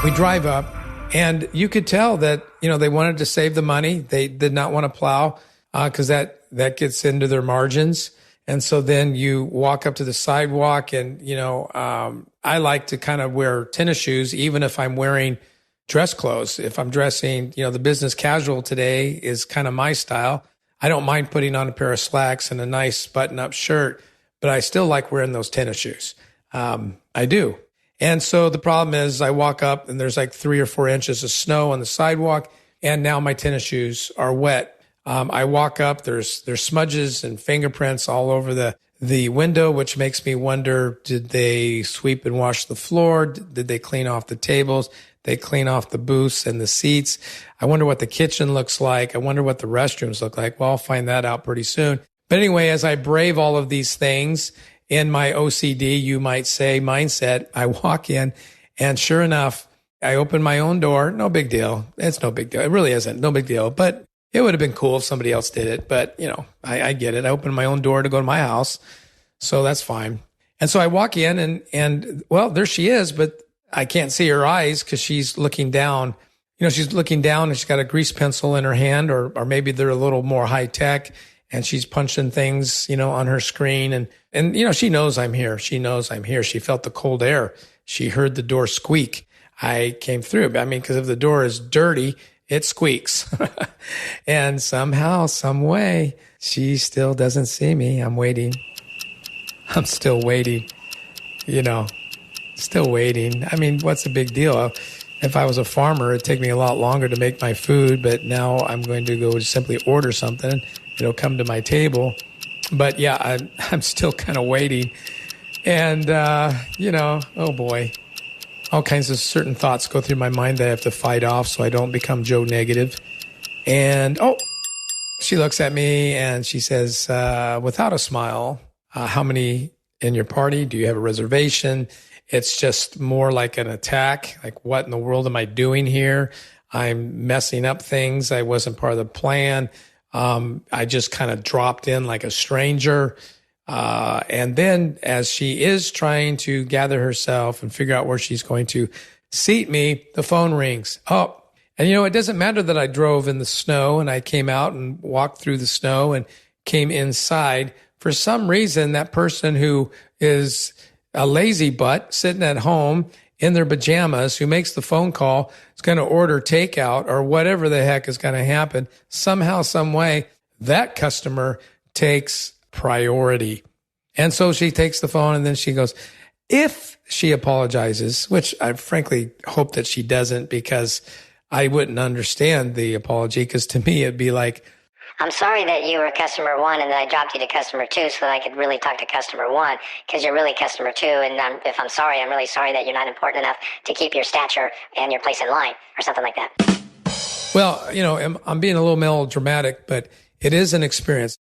We drive up, and you could tell that, they wanted to save the money. They did not want to plow because that gets into their margins. And so then you walk up to the sidewalk and, I like to kind of wear tennis shoes, even if I'm wearing dress clothes. If I'm dressing, the business casual today is kind of my style. I don't mind putting on a pair of slacks and a nice button-up shirt, but I still like wearing those tennis shoes. I do. And so the problem is I walk up and there's like 3 or 4 inches of snow on the sidewalk, and now my tennis shoes are wet. I walk up, there's smudges and fingerprints all over the window, which makes me wonder, did they sweep and wash the floor? Did they clean off the tables? They clean off the booths and the seats. I wonder what the kitchen looks like. I wonder what the restrooms look like. Well, I'll find that out pretty soon. But anyway, as I brave all of these things in my OCD, you might say, mindset, I walk in, and sure enough, I open my own door. No big deal. It's no big deal. It really isn't. No big deal. But it would have been cool if somebody else did it. But, I get it. I opened my own door to go to my house. So that's fine. And so I walk in and well, there she is, but I can't see her eyes because she's looking down. She's looking down and she's got a grease pencil in her hand, or maybe they're a little more high tech, and she's punching things, on her screen. And she knows I'm here. She knows I'm here. She felt the cold air. She heard the door squeak. I came through. Because if the door is dirty, it squeaks. And somehow, some way, she still doesn't see me. I'm waiting. I'm still waiting, still waiting. What's the big deal? If I was a farmer, it'd take me a lot longer to make my food, but now I'm going to go simply order something. It'll come to my table. But yeah, I'm still kind of waiting. And, oh boy, all kinds of certain thoughts go through my mind that I have to fight off so I don't become Joe negative. And, she looks at me and she says, without a smile, how many in your party? Do you have a reservation? It's just more like an attack. Like, what in the world am I doing here? I'm messing up things. I wasn't part of the plan. I just kind of dropped in like a stranger. And then as she is trying to gather herself and figure out where she's going to seat me, the phone rings. Oh, and it doesn't matter that I drove in the snow and I came out and walked through the snow and came inside. For some reason, that person who is a lazy butt sitting at home in their pajamas who makes the phone call is going to order takeout or whatever the heck is going to happen. Somehow, some way, that customer takes priority. And so she takes the phone and then she goes, if she apologizes, which I frankly hope that she doesn't, because I wouldn't understand the apology, because to me it'd be like, I'm sorry that you were customer 1 and then I dropped you to customer 2 so that I could really talk to customer 1, because you're really customer 2. And if I'm sorry, I'm really sorry that you're not important enough to keep your stature and your place in line, or something like that. Well, I'm being a little melodramatic, but it is an experience.